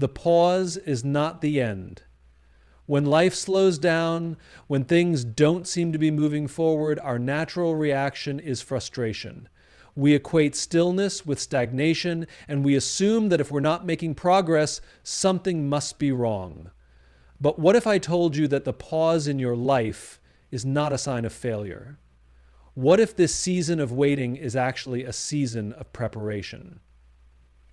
The pause is not the end. When life slows down, when things don't seem to be moving forward, our natural reaction is frustration. We equate stillness with stagnation, and we assume that if we're not making progress, something must be wrong. But what if I told you that the pause in your life is not a sign of failure? What if this season of waiting is actually a season of preparation?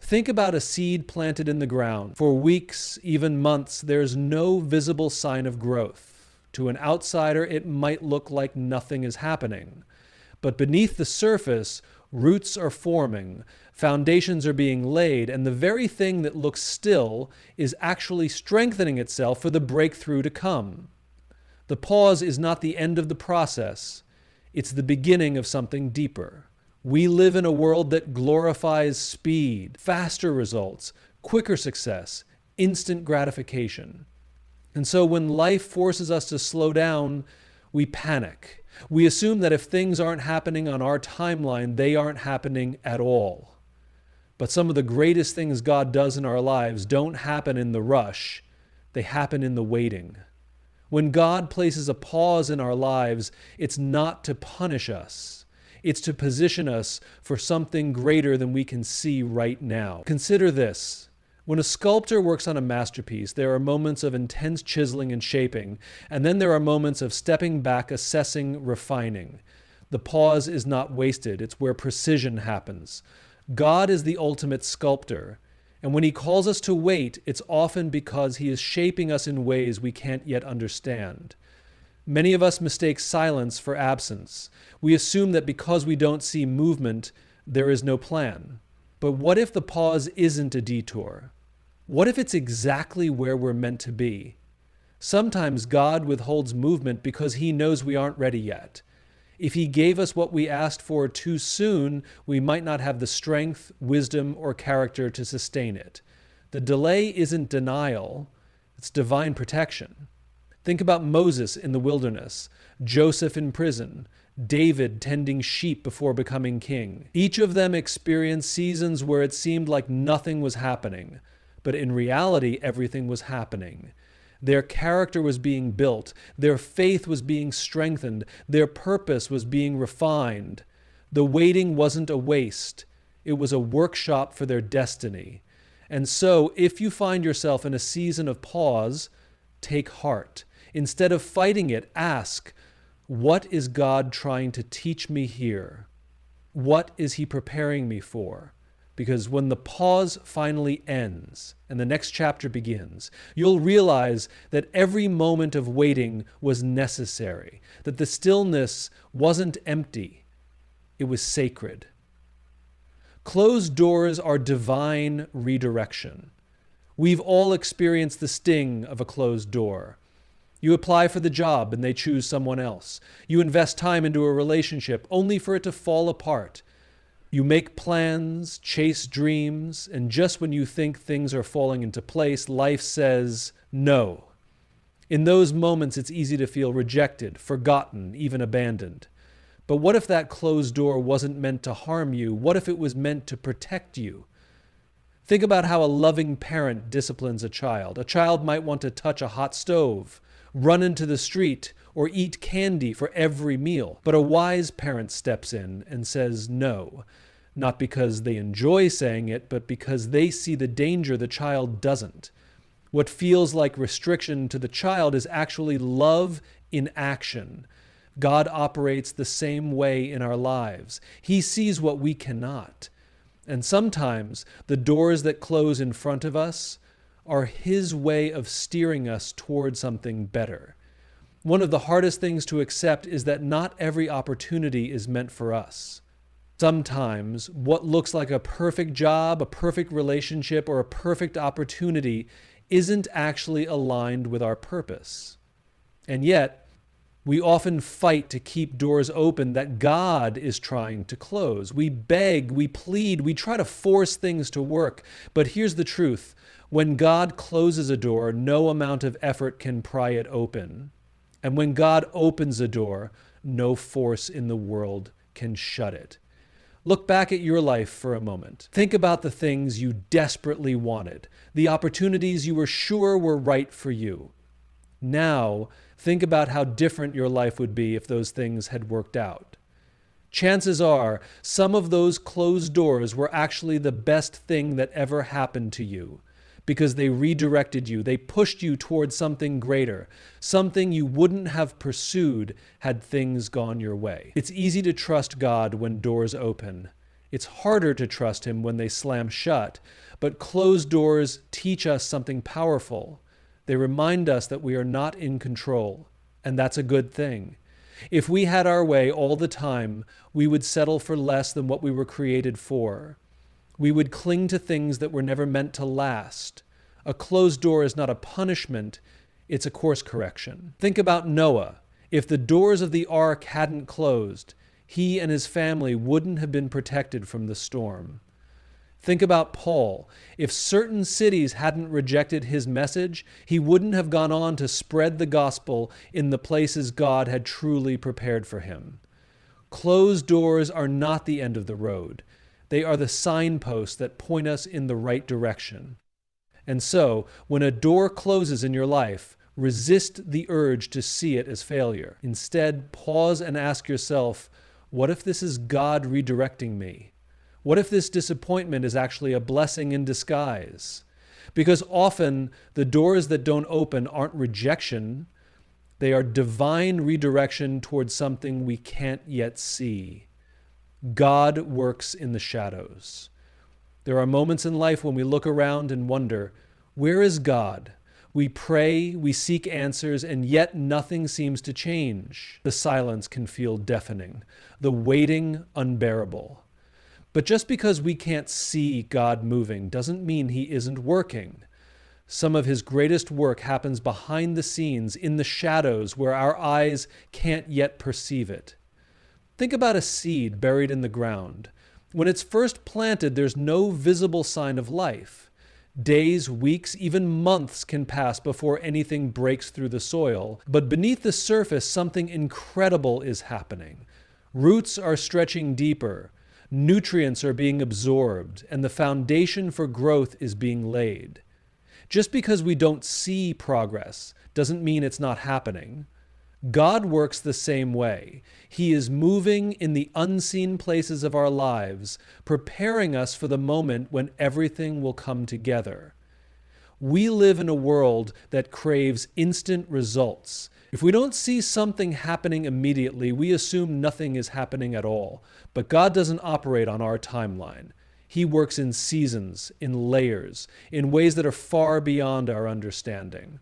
Think about a seed planted in the ground. For weeks, even months, there's no visible sign of growth. To an outsider, it might look like nothing is happening. But beneath the surface, roots are forming, foundations are being laid, and the very thing that looks still is actually strengthening itself for the breakthrough to come. The pause is not the end of the process. It's the beginning of something deeper. We live in a world that glorifies speed, faster results, quicker success, instant gratification. And so when life forces us to slow down, we panic. We assume that if things aren't happening on our timeline, they aren't happening at all. But some of the greatest things God does in our lives don't happen in the rush. They happen in the waiting. When God places a pause in our lives, it's not to punish us. It's to position us for something greater than we can see right now. Consider this. When a sculptor works on a masterpiece, there are moments of intense chiseling and shaping, and then there are moments of stepping back, assessing, refining. The pause is not wasted. It's where precision happens. God is the ultimate sculptor, and when he calls us to wait, it's often because he is shaping us in ways we can't yet understand. Many of us mistake silence for absence. We assume that because we don't see movement, there is no plan. But what if the pause isn't a detour? What if it's exactly where we're meant to be? Sometimes God withholds movement because he knows we aren't ready yet. If he gave us what we asked for too soon, we might not have the strength, wisdom, or character to sustain it. The delay isn't denial, it's divine protection. Think about Moses in the wilderness, Joseph in prison, David tending sheep before becoming king. Each of them experienced seasons where it seemed like nothing was happening, but in reality, everything was happening. Their character was being built, their faith was being strengthened, their purpose was being refined. The waiting wasn't a waste, it was a workshop for their destiny. And so, if you find yourself in a season of pause, take heart. Instead of fighting it, ask, what is God trying to teach me here? What is he preparing me for? Because when the pause finally ends and the next chapter begins, you'll realize that every moment of waiting was necessary, that the stillness wasn't empty, it was sacred. Closed doors are divine redirection. We've all experienced the sting of a closed door. You apply for the job and they choose someone else. You invest time into a relationship only for it to fall apart. You make plans, chase dreams, and just when you think things are falling into place, life says no. In those moments, it's easy to feel rejected, forgotten, even abandoned. But what if that closed door wasn't meant to harm you? What if it was meant to protect you? Think about how a loving parent disciplines a child. A child might want to touch a hot stove, run into the street, or eat candy for every meal. But a wise parent steps in and says no, not because they enjoy saying it, but because they see the danger the child doesn't. What feels like restriction to the child is actually love in action. God operates the same way in our lives. He sees what we cannot. And sometimes the doors that close in front of us are his way of steering us toward something better. One of the hardest things to accept is that not every opportunity is meant for us. Sometimes what looks like a perfect job, a perfect relationship, or a perfect opportunity isn't actually aligned with our purpose. And yet, we often fight to keep doors open that God is trying to close. We beg, we plead, we try to force things to work. But here's the truth. When God closes a door, no amount of effort can pry it open. And when God opens a door, no force in the world can shut it. Look back at your life for a moment. Think about the things you desperately wanted, the opportunities you were sure were right for you. Now, think about how different your life would be if those things had worked out. Chances are, some of those closed doors were actually the best thing that ever happened to you, because they redirected you. They pushed you towards something greater, something you wouldn't have pursued had things gone your way. It's easy to trust God when doors open. It's harder to trust Him when they slam shut, but closed doors teach us something powerful. They remind us that we are not in control, and that's a good thing. If we had our way all the time, we would settle for less than what we were created for. We would cling to things that were never meant to last. A closed door is not a punishment, it's a course correction. Think about Noah. If the doors of the ark hadn't closed, he and his family wouldn't have been protected from the storm. Think about Paul. If certain cities hadn't rejected his message, he wouldn't have gone on to spread the gospel in the places God had truly prepared for him. Closed doors are not the end of the road. They are the signposts that point us in the right direction. And so, when a door closes in your life, resist the urge to see it as failure. Instead, pause and ask yourself, what if this is God redirecting me? What if this disappointment is actually a blessing in disguise? Because often the doors that don't open aren't rejection. They are divine redirection towards something we can't yet see. God works in the shadows. There are moments in life when we look around and wonder, where is God? We pray, we seek answers, and yet nothing seems to change. The silence can feel deafening, the waiting unbearable. But just because we can't see God moving doesn't mean He isn't working. Some of His greatest work happens behind the scenes, in the shadows where our eyes can't yet perceive it. Think about a seed buried in the ground. When it's first planted, there's no visible sign of life. Days, weeks, even months can pass before anything breaks through the soil. But beneath the surface, something incredible is happening. Roots are stretching deeper. Nutrients are being absorbed, and the foundation for growth is being laid. Just because we don't see progress doesn't mean it's not happening. God works the same way. He is moving in the unseen places of our lives, preparing us for the moment when everything will come together. We live in a world that craves instant results. If we don't see something happening immediately, we assume nothing is happening at all. But God doesn't operate on our timeline. He works in seasons, in layers, in ways that are far beyond our understanding.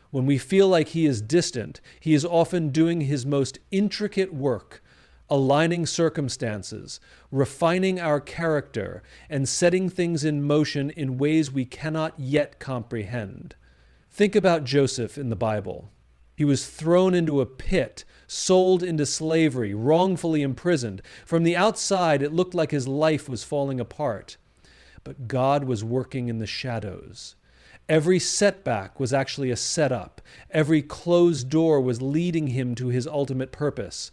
When we feel like He is distant, He is often doing His most intricate work, aligning circumstances, refining our character, and setting things in motion in ways we cannot yet comprehend. Think about Joseph in the Bible. He was thrown into a pit, sold into slavery, wrongfully imprisoned. From the outside, it looked like his life was falling apart. But God was working in the shadows. Every setback was actually a setup. Every closed door was leading him to his ultimate purpose,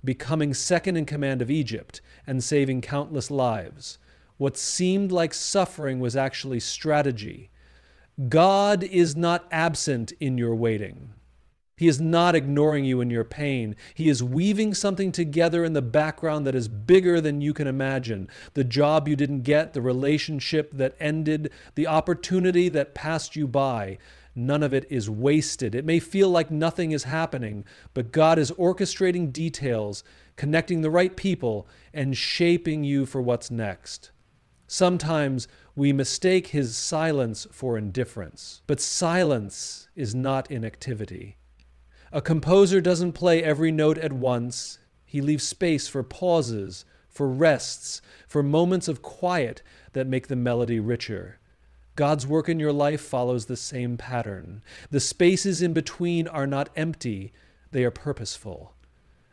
becoming second in command of Egypt and saving countless lives. What seemed like suffering was actually strategy. God is not absent in your waiting. He is not ignoring you in your pain. He is weaving something together in the background that is bigger than you can imagine. The job you didn't get, the relationship that ended, the opportunity that passed you by. None of it is wasted. It may feel like nothing is happening, but God is orchestrating details, connecting the right people, and shaping you for what's next. Sometimes we mistake His silence for indifference, but silence is not inactivity. A composer doesn't play every note at once. He leaves space for pauses, for rests, for moments of quiet that make the melody richer. God's work in your life follows the same pattern. The spaces in between are not empty, they are purposeful.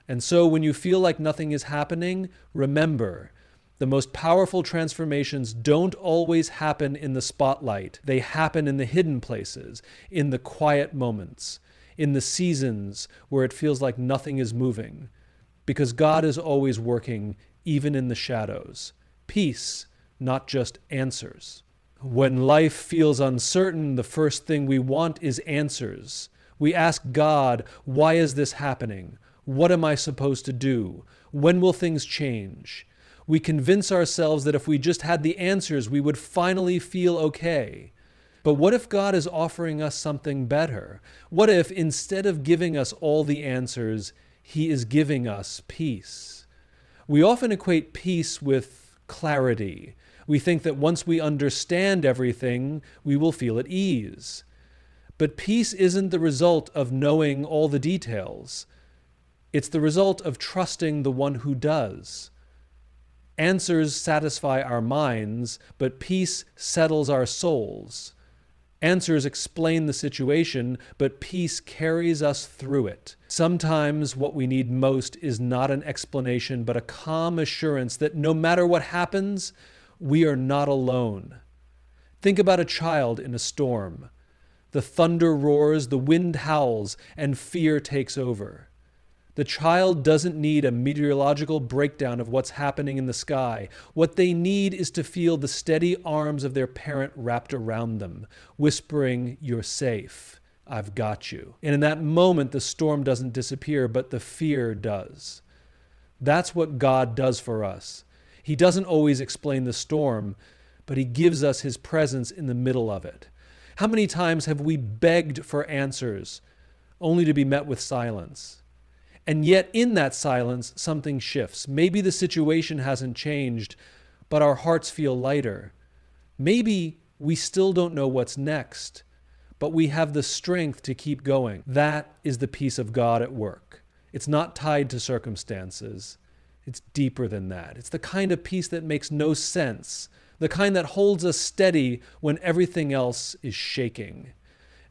And so when you feel like nothing is happening, remember, the most powerful transformations don't always happen in the spotlight. They happen in the hidden places, in the quiet moments, in the seasons where it feels like nothing is moving, because God is always working even in the shadows. Peace, not just answers. When life feels uncertain, the first thing we want is answers. We ask God, why is this happening? What am I supposed to do? When will things change? We convince ourselves that if we just had the answers, we would finally feel okay. But what if God is offering us something better? What if instead of giving us all the answers, He is giving us peace? We often equate peace with clarity. We think that once we understand everything, we will feel at ease. But peace isn't the result of knowing all the details. It's the result of trusting the one who does. Answers satisfy our minds, but peace settles our souls. Answers explain the situation, but peace carries us through it. Sometimes what we need most is not an explanation, but a calm assurance that no matter what happens, we are not alone. Think about a child in a storm. The thunder roars, the wind howls, and fear takes over. The child doesn't need a meteorological breakdown of what's happening in the sky. What they need is to feel the steady arms of their parent wrapped around them, whispering, "You're safe. I've got you." And in that moment, the storm doesn't disappear, but the fear does. That's what God does for us. He doesn't always explain the storm, but He gives us His presence in the middle of it. How many times have we begged for answers, only to be met with silence? And yet in that silence, something shifts. Maybe the situation hasn't changed, but our hearts feel lighter. Maybe we still don't know what's next, but we have the strength to keep going. That is the peace of God at work. It's not tied to circumstances. It's deeper than that. It's the kind of peace that makes no sense, the kind that holds us steady when everything else is shaking.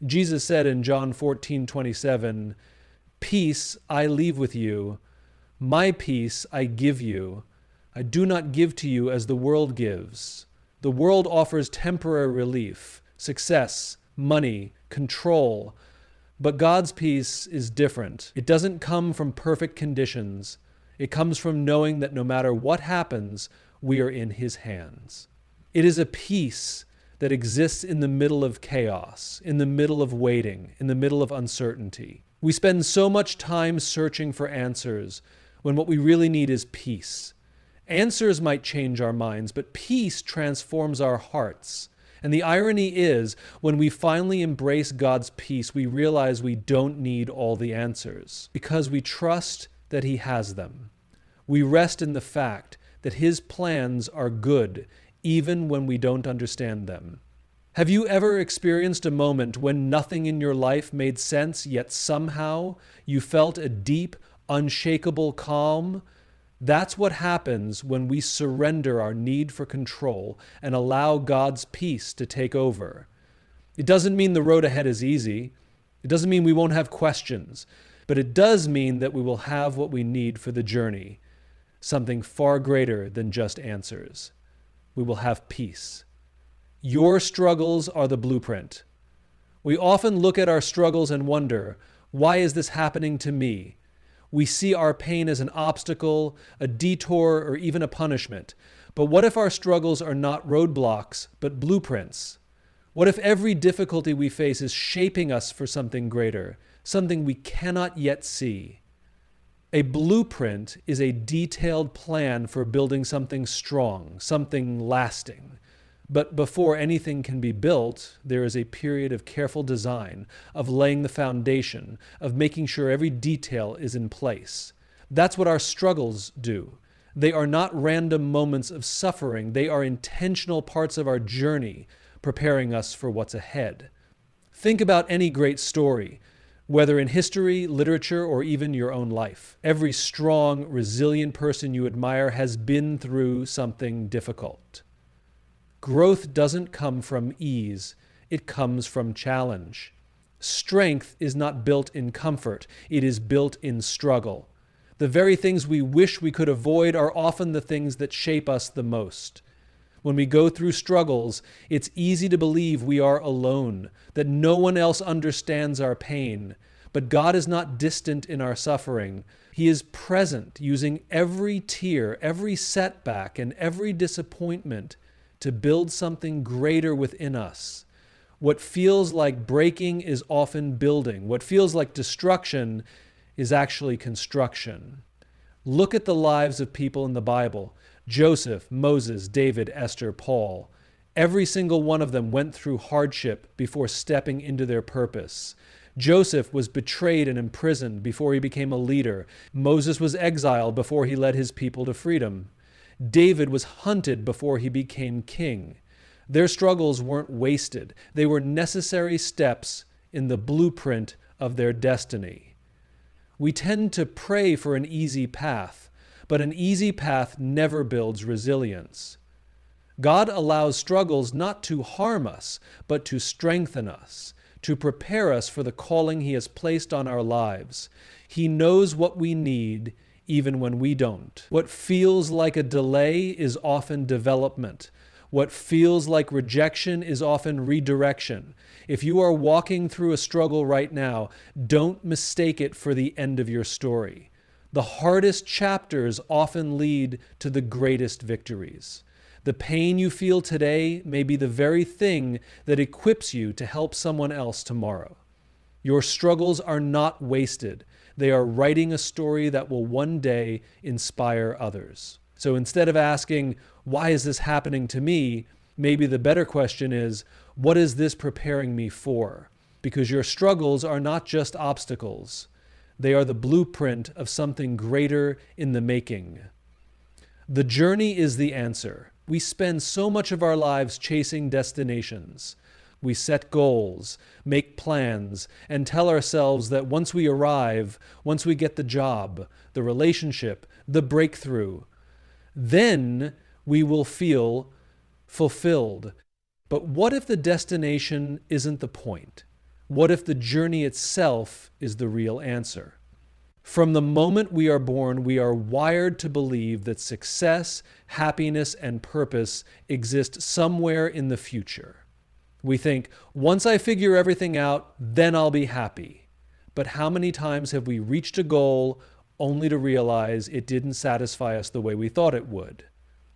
Jesus said in John 14:27, "Peace I leave with you, my peace I give you. I do not give to you as the world gives." The world offers temporary relief, success, money, control. But God's peace is different. It doesn't come from perfect conditions. It comes from knowing that no matter what happens, we are in His hands. It is a peace that exists in the middle of chaos, in the middle of waiting, in the middle of uncertainty. We spend so much time searching for answers when what we really need is peace. Answers might change our minds, but peace transforms our hearts. And the irony is, when we finally embrace God's peace, we realize we don't need all the answers because we trust that He has them. We rest in the fact that His plans are good, even when we don't understand them. Have you ever experienced a moment when nothing in your life made sense, yet somehow you felt a deep, unshakable calm? That's what happens when we surrender our need for control and allow God's peace to take over. It doesn't mean the road ahead is easy. It doesn't mean we won't have questions. But it does mean that we will have what we need for the journey, something far greater than just answers. We will have peace. Your struggles are the blueprint. We often look at our struggles and wonder, why is this happening to me? We see our pain as an obstacle, a detour, or even a punishment. But what if our struggles are not roadblocks, but blueprints? What if every difficulty we face is shaping us for something greater, something we cannot yet see? A blueprint is a detailed plan for building something strong, something lasting. But before anything can be built, there is a period of careful design, of laying the foundation, of making sure every detail is in place. That's what our struggles do. They are not random moments of suffering. They are intentional parts of our journey, preparing us for what's ahead. Think about any great story, whether in history, literature, or even your own life. Every strong, resilient person you admire has been through something difficult. Growth doesn't come from ease, it comes from challenge. Strength is not built in comfort, it is built in struggle. The very things we wish we could avoid are often the things that shape us the most. When we go through struggles, it's easy to believe we are alone, that no one else understands our pain. But God is not distant in our suffering. He is present, using every tear, every setback, and every disappointment to build something greater within us. What feels like breaking is often building. What feels like destruction is actually construction. Look at the lives of people in the Bible: Joseph, Moses, David, Esther, Paul. Every single one of them went through hardship before stepping into their purpose. Joseph was betrayed and imprisoned before he became a leader. Moses was exiled before he led his people to freedom. David was hunted before he became king. Their struggles weren't wasted. They were necessary steps in the blueprint of their destiny. We tend to pray for an easy path, but an easy path never builds resilience. God allows struggles not to harm us, but to strengthen us, to prepare us for the calling He has placed on our lives. He knows what we need, even when we don't. What feels like a delay is often development. What feels like rejection is often redirection. If you are walking through a struggle right now, don't mistake it for the end of your story. The hardest chapters often lead to the greatest victories. The pain you feel today may be the very thing that equips you to help someone else tomorrow. Your struggles are not wasted. They are writing a story that will one day inspire others. So instead of asking, why is this happening to me? Maybe the better question is, what is this preparing me for? Because your struggles are not just obstacles. They are the blueprint of something greater in the making. The journey is the answer. We spend so much of our lives chasing destinations. We set goals, make plans, and tell ourselves that once we arrive, once we get the job, the relationship, the breakthrough, then we will feel fulfilled. But what if the destination isn't the point? What if the journey itself is the real answer? From the moment we are born, we are wired to believe that success, happiness, and purpose exist somewhere in the future. We think, once I figure everything out, then I'll be happy. But how many times have we reached a goal only to realize it didn't satisfy us the way we thought it would?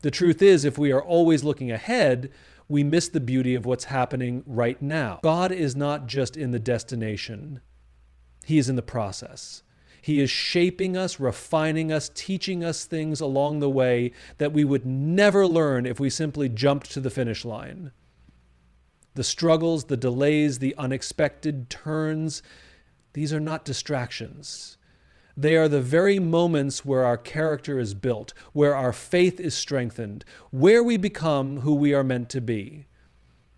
The truth is, if we are always looking ahead, we miss the beauty of what's happening right now. God is not just in the destination. He is in the process. He is shaping us, refining us, teaching us things along the way that we would never learn if we simply jumped to the finish line. The struggles, the delays, the unexpected turns, these are not distractions. They are the very moments where our character is built, where our faith is strengthened, where we become who we are meant to be.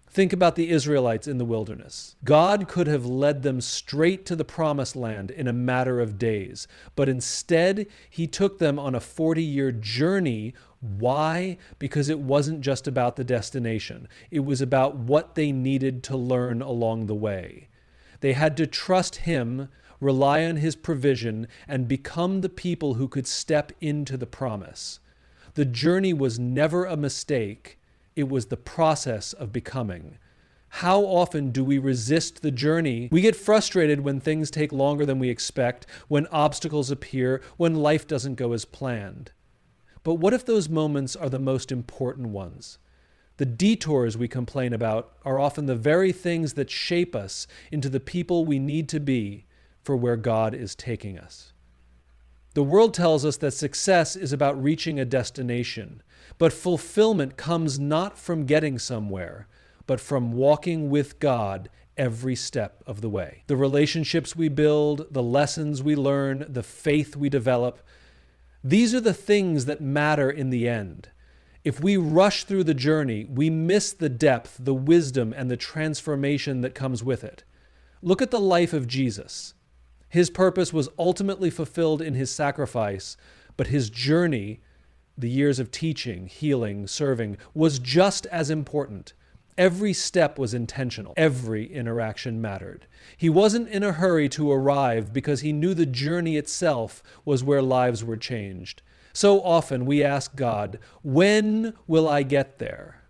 Think about the Israelites in the wilderness. God could have led them straight to the promised land in a matter of days, but instead He took them on a 40-year journey. Why? Because it wasn't just about the destination. It was about what they needed to learn along the way. They had to trust Him, rely on His provision, and become the people who could step into the promise. The journey was never a mistake. It was the process of becoming. How often do we resist the journey? We get frustrated when things take longer than we expect, when obstacles appear, when life doesn't go as planned. But what if those moments are the most important ones? The detours we complain about are often the very things that shape us into the people we need to be for where God is taking us. The world tells us that success is about reaching a destination, but fulfillment comes not from getting somewhere, but from walking with God every step of the way. The relationships we build, the lessons we learn, the faith we develop, these are the things that matter in the end. If we rush through the journey, we miss the depth, the wisdom, and the transformation that comes with it. Look at the life of Jesus. His purpose was ultimately fulfilled in His sacrifice, but His journey, the years of teaching, healing, serving, was just as important. Every step was intentional. Every interaction mattered. He wasn't in a hurry to arrive because He knew the journey itself was where lives were changed. So often we ask God, when will I get there?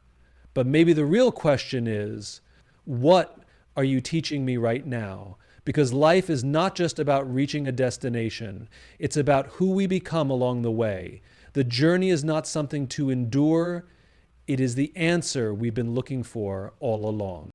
But maybe the real question is, what are you teaching me right now? because life is not just about reaching a destination. It's about who we become along the way. The journey is not something to endure. It is the answer we've been looking for all along.